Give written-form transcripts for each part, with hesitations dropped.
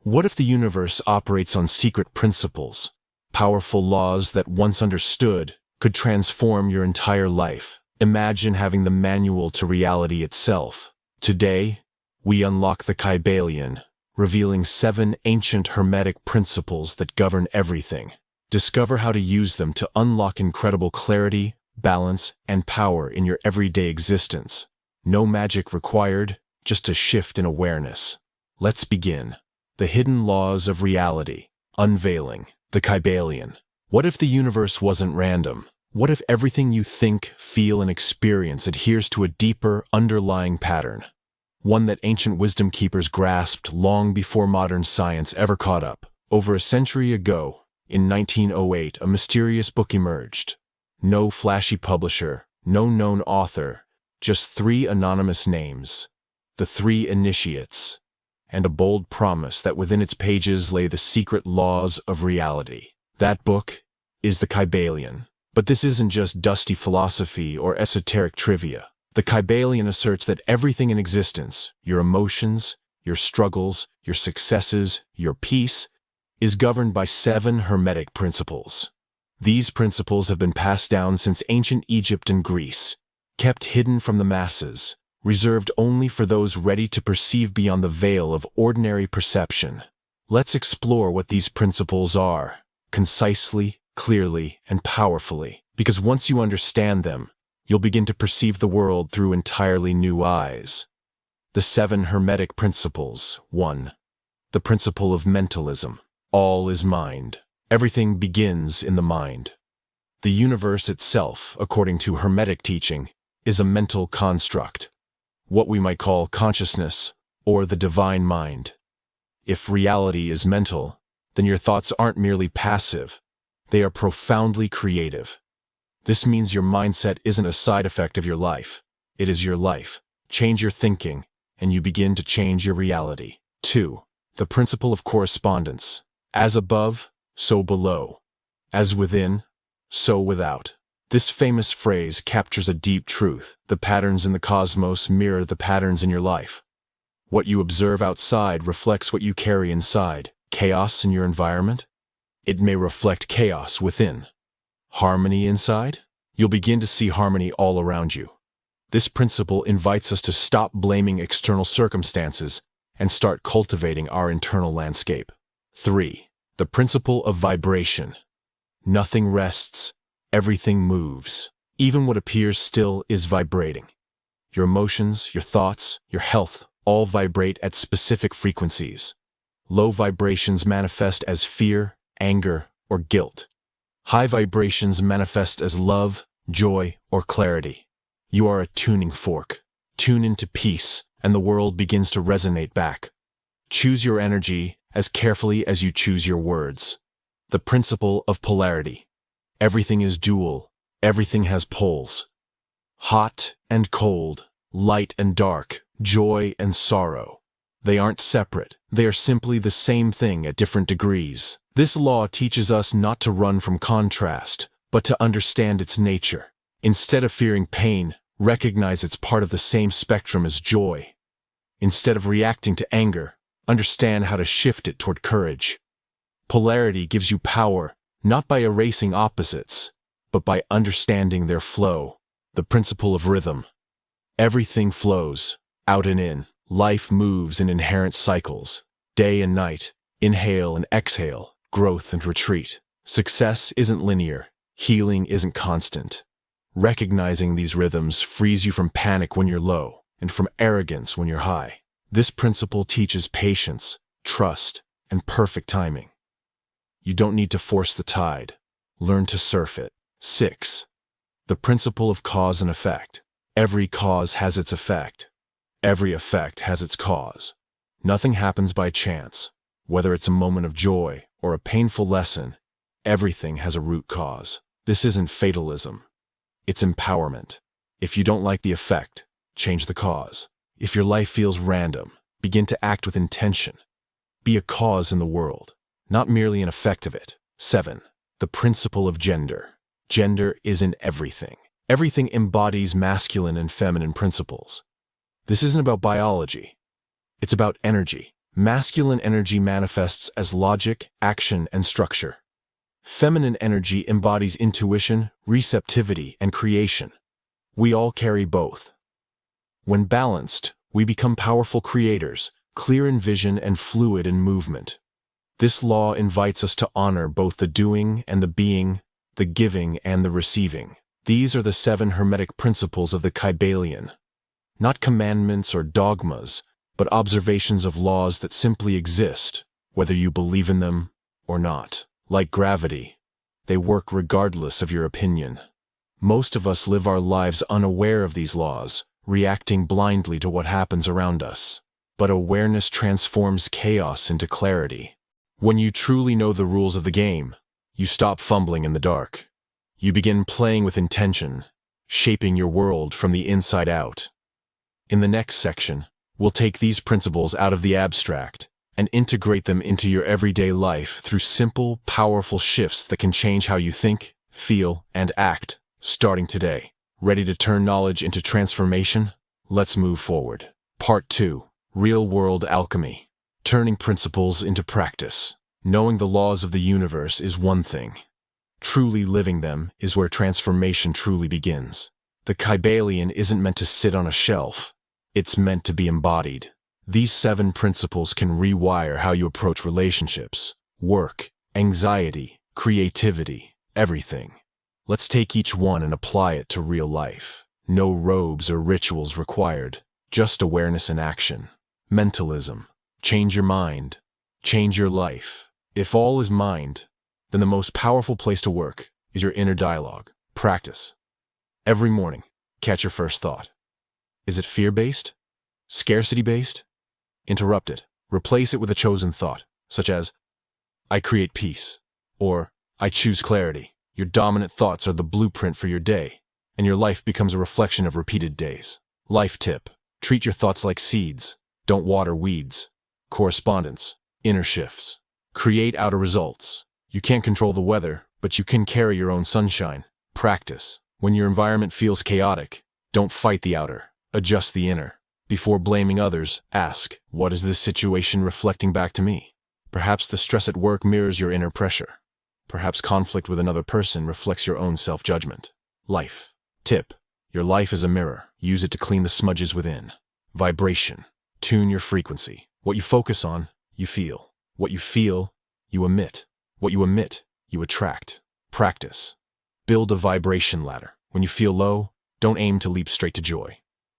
What if the universe operates on secret principles, powerful laws that once understood could transform your entire life? Imagine having the manual to reality itself. Today, we unlock the Kybalion, revealing 7 ancient Hermetic principles that govern everything. Discover how to use them to unlock incredible clarity, balance, and power in your everyday existence. No magic required, just a shift in awareness. Let's begin. The hidden laws of reality. Unveiling. The Kybalion. What if the universe wasn't random? What if everything you think, feel, and experience adheres to a deeper, underlying pattern? One that ancient wisdom keepers grasped long before modern science ever caught up. Over a century ago, in 1908, a mysterious book emerged. No flashy publisher, no known author, just 3 anonymous names. The 3 initiates. And a bold promise that within its pages lay the secret laws of reality. That book is the Kybalion. But this isn't just dusty philosophy or esoteric trivia. The Kybalion asserts that everything in existence, your emotions, your struggles, your successes, your peace, is governed by 7 Hermetic principles. These principles have been passed down since ancient Egypt and Greece, kept hidden from the masses, reserved only for those ready to perceive beyond the veil of ordinary perception. Let's explore what these principles are, concisely, clearly, and powerfully, because once you understand them, you'll begin to perceive the world through entirely new eyes. The 7 Hermetic Principles. 1. The principle of mentalism. All is mind. Everything begins in the mind. The universe itself, according to Hermetic teaching, is a mental construct, what we might call consciousness, or the divine mind. If reality is mental, then your thoughts aren't merely passive, they are profoundly creative. This means your mindset isn't a side effect of your life, it is your life. Change your thinking, and you begin to change your reality. 2. The principle of correspondence. As above, so below. As within, so without. This famous phrase captures a deep truth. The patterns in the cosmos mirror the patterns in your life. What you observe outside reflects what you carry inside. Chaos in your environment? It may reflect chaos within. Harmony inside? You'll begin to see harmony all around you. This principle invites us to stop blaming external circumstances and start cultivating our internal landscape. 3. The principle of vibration. Nothing rests. Everything moves. Even what appears still is vibrating. Your emotions, your thoughts, your health all vibrate at specific frequencies. Low vibrations manifest as fear, anger, or guilt. High vibrations manifest as love, joy, or clarity. You are a tuning fork. Tune into peace, and the world begins to resonate back. Choose your energy as carefully as you choose your words. The principle of polarity. Everything is dual. Everything has poles. Hot and cold, light and dark, joy and sorrow. They aren't separate. They are simply the same thing at different degrees. This law teaches us not to run from contrast, but to understand its nature. Instead of fearing pain, recognize it's part of the same spectrum as joy. Instead of reacting to anger, understand how to shift it toward courage. Polarity gives you power, not by erasing opposites, but by understanding their flow. The principle of rhythm. Everything flows, out and in. Life moves in inherent cycles. Day and night, inhale and exhale, growth and retreat. Success isn't linear. Healing isn't constant. Recognizing these rhythms frees you from panic when you're low, and from arrogance when you're high. This principle teaches patience, trust, and perfect timing. You don't need to force the tide. Learn to surf it. 6. The principle of cause and effect. Every cause has its effect. Every effect has its cause. Nothing happens by chance. Whether it's a moment of joy or a painful lesson, everything has a root cause. This isn't fatalism. It's empowerment. If you don't like the effect, change the cause. If your life feels random, begin to act with intention. Be a cause in the world, not merely an effect of it. 7. The principle of gender. Gender is in everything. Everything embodies masculine and feminine principles. This isn't about biology. It's about energy. Masculine energy manifests as logic, action, and structure. Feminine energy embodies intuition, receptivity, and creation. We all carry both. When balanced, we become powerful creators, clear in vision and fluid in movement. This law invites us to honor both the doing and the being, the giving and the receiving. These are the 7 Hermetic Principles of the Kybalion. Not commandments or dogmas, but observations of laws that simply exist, whether you believe in them or not. Like gravity, they work regardless of your opinion. Most of us live our lives unaware of these laws, reacting blindly to what happens around us. But awareness transforms chaos into clarity. When you truly know the rules of the game, you stop fumbling in the dark. You begin playing with intention, shaping your world from the inside out. In the next section, we'll take these principles out of the abstract and integrate them into your everyday life through simple, powerful shifts that can change how you think, feel, and act, starting today. Ready to turn knowledge into transformation? Let's move forward. Part 2. Real-world alchemy. Turning principles into practice. Knowing the laws of the universe is one thing. Truly living them is where transformation truly begins. The Kybalion isn't meant to sit on a shelf. It's meant to be embodied. These 7 principles can rewire how you approach relationships, work, anxiety, creativity, everything. Let's take each one and apply it to real life. No robes or rituals required, just awareness and action. Mentalism. Change your mind. Change your life. If all is mind, then the most powerful place to work is your inner dialogue. Practice. Every morning, catch your first thought. Is it fear-based? Scarcity-based? Interrupt it. Replace it with a chosen thought, such as, I create peace, or I choose clarity. Your dominant thoughts are the blueprint for your day, and your life becomes a reflection of repeated days. Life tip. Treat your thoughts like seeds. Don't water weeds. Correspondence. Inner shifts. Create outer results. You can't control the weather, but you can carry your own sunshine. Practice. When your environment feels chaotic, don't fight the outer. Adjust the inner. Before blaming others, ask, what is this situation reflecting back to me? Perhaps the stress at work mirrors your inner pressure. Perhaps conflict with another person reflects your own self-judgment. Life. Tip. Your life is a mirror. Use it to clean the smudges within. Vibration. Tune your frequency. What you focus on, you feel. What you feel, you emit. What you emit, you attract. Practice. Build a vibration ladder. When you feel low, don't aim to leap straight to joy.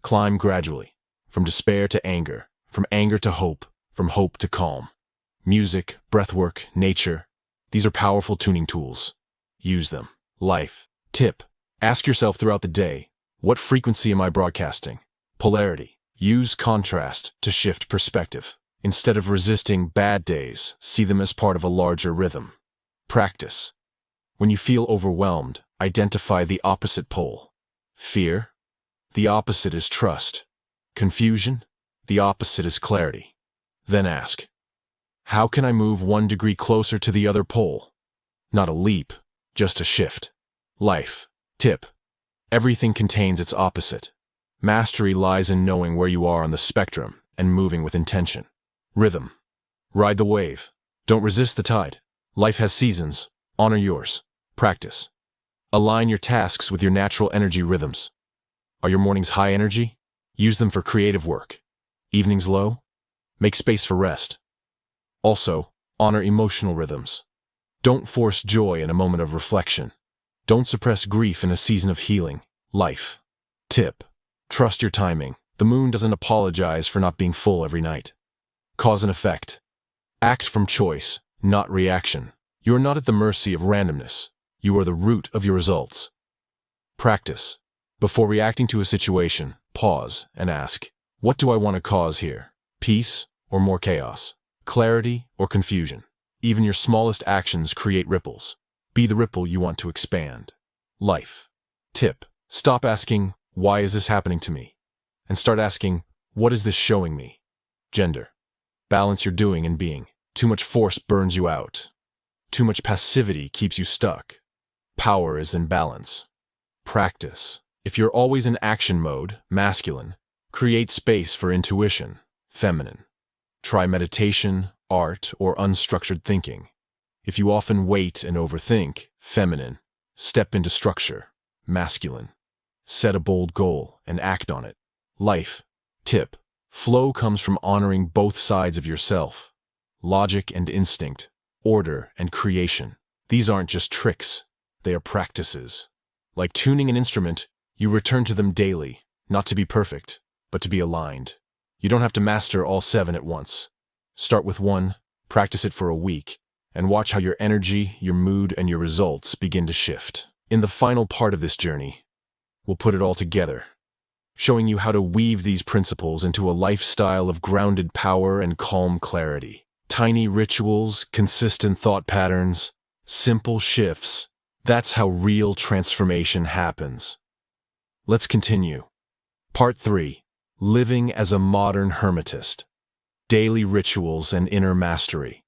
Climb gradually, from despair to anger, from anger to hope, from hope to calm. Music, breathwork, nature, these are powerful tuning tools. Use them. Life. Tip. Ask yourself throughout the day, what frequency am I broadcasting? Polarity. Use contrast to shift perspective. Instead of resisting bad days, see them as part of a larger rhythm. Practice. When you feel overwhelmed, identify the opposite pole. Fear. The opposite is trust. Confusion. The opposite is clarity. Then ask, how can I move 1 degree closer to the other pole? Not a leap, just a shift. Life. Tip. Everything contains its opposite. Mastery lies in knowing where you are on the spectrum and moving with intention. Rhythm. Ride the wave. Don't resist the tide. Life has seasons. Honor yours. Practice. Align your tasks with your natural energy rhythms. Are your mornings high energy? Use them for creative work. Evenings low? Make space for rest. Also, honor emotional rhythms. Don't force joy in a moment of reflection. Don't suppress grief in a season of healing. Life. Tip. Trust your timing. The moon doesn't apologize for not being full every night. Cause and effect. Act from choice, not reaction. You are not at the mercy of randomness. You are the root of your results. Practice. Before reacting to a situation, pause and ask, what do I want to cause here? Peace or more chaos? Clarity or confusion? Even your smallest actions create ripples. Be the ripple you want to expand. Life. Tip. Stop asking, why is this happening to me? And start asking, what is this showing me? Gender. Balance your doing and being. Too much force burns you out. Too much passivity keeps you stuck. Power is in balance. Practice. If you're always in action mode, masculine, create space for intuition, feminine. Try meditation, art, or unstructured thinking. If you often wait and overthink, feminine. Step into structure, masculine. Set a bold goal and act on it. Life. Tip. Flow comes from honoring both sides of yourself. Logic and instinct, order and creation. These aren't just tricks, they are practices. Like tuning an instrument, you return to them daily, not to be perfect, but to be aligned. You don't have to master all 7 at once. Start with 1, practice it for a week, and watch how your energy, your mood, and your results begin to shift. In the final part of this journey, we'll put it all together, showing you how to weave these principles into a lifestyle of grounded power and calm clarity. Tiny rituals, consistent thought patterns, simple shifts. That's how real transformation happens. Let's continue. Part 3. Living as a modern hermetist. Daily rituals and inner mastery.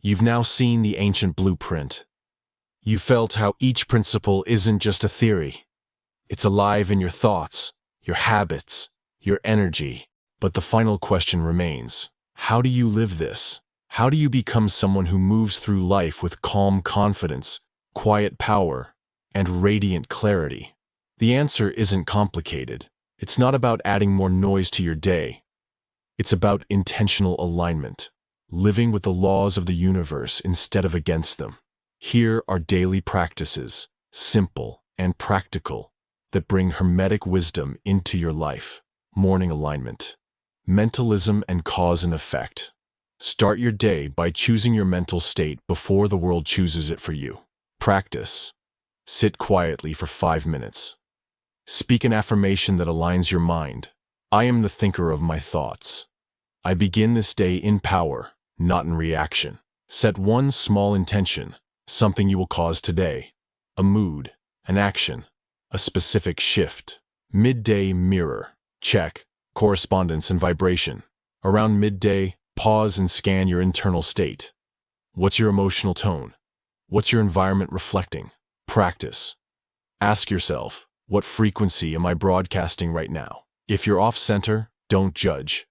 You've now seen the ancient blueprint. You felt how each principle isn't just a theory. It's alive in your thoughts, your habits, your energy. But the final question remains. How do you live this? How do you become someone who moves through life with calm confidence, quiet power, and radiant clarity? The answer isn't complicated. It's not about adding more noise to your day. It's about intentional alignment, living with the laws of the universe instead of against them. Here are daily practices, simple and practical, that bring hermetic wisdom into your life. Morning alignment. Mentalism and cause and effect. Start your day by choosing your mental state before the world chooses it for you. Practice. Sit quietly for 5 minutes. Speak an affirmation that aligns your mind. I am the thinker of my thoughts. I begin this day in power, not in reaction. Set one small intention, something you will cause today. A mood, an action, a specific shift. Midday mirror. Check. Correspondence and vibration. Around midday, pause and scan your internal state. What's your emotional tone? What's your environment reflecting? Practice. Ask yourself, what frequency am I broadcasting right now? If you're off center, don't judge.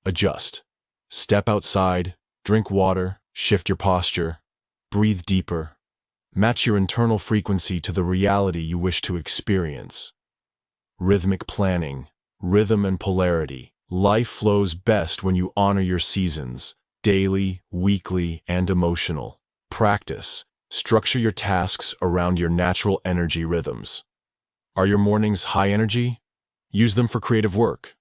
Adjust. Step outside, drink water, shift your posture, breathe deeper. Match your internal frequency to the reality you wish to experience. Rhythmic planning, rhythm and polarity. Life flows best when you honor your seasons, daily, weekly, and emotional. Practice. Structure your tasks around your natural energy rhythms. Are your mornings high energy? Use them for creative work.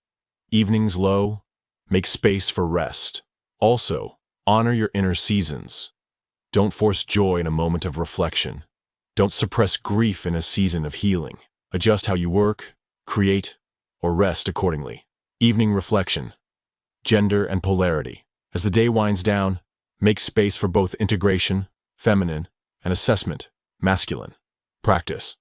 Evenings low? Make space for rest. Also, honor your inner seasons. Don't force joy in a moment of reflection. Don't suppress grief in a season of healing. Adjust how you work, create, or rest accordingly. Evening reflection. Gender and polarity. As the day winds down, make space for both integration, feminine, and assessment, masculine. Practice.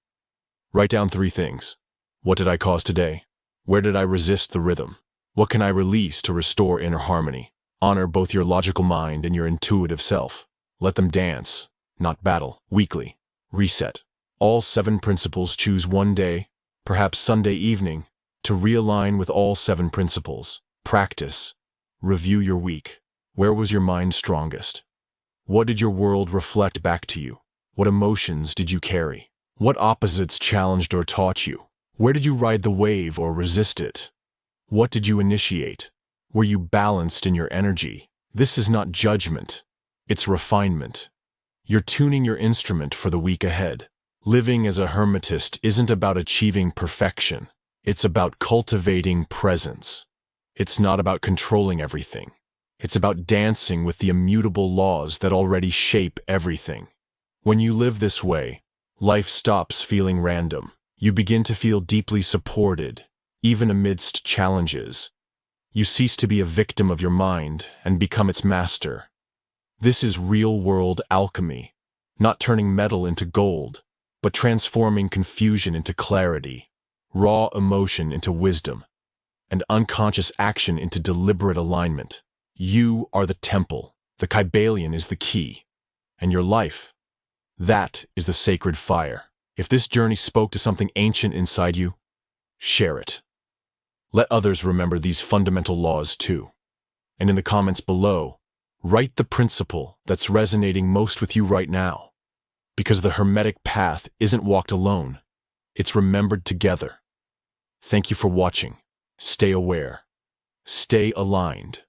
Write down 3 things. What did I cause today? Where did I resist the rhythm? What can I release to restore inner harmony? Honor both your logical mind and your intuitive self. Let them dance, not battle. Weekly. Reset. All 7 principles. Choose one day, perhaps Sunday evening, to realign with all 7 principles. Practice. Review your week. Where was your mind strongest? What did your world reflect back to you? What emotions did you carry? What opposites challenged or taught you? Where did you ride the wave or resist it? What did you initiate? Were you balanced in your energy? This is not judgment. It's refinement. You're tuning your instrument for the week ahead. Living as a hermetist isn't about achieving perfection. It's about cultivating presence. It's not about controlling everything. It's about dancing with the immutable laws that already shape everything. When you live this way, life stops feeling random. You begin to feel deeply supported, even amidst challenges. You cease to be a victim of your mind and become its master. This is real-world alchemy, not turning metal into gold, but transforming confusion into clarity, raw emotion into wisdom, and unconscious action into deliberate alignment. You are the temple, the Kybalion is the key, and your life, that is the sacred fire. If this journey spoke to something ancient inside you, share it. Let others remember these fundamental laws too. And in the comments below, write the principle that's resonating most with you right now. Because the Hermetic path isn't walked alone, it's remembered together. Thank you for watching. Stay aware. Stay aligned.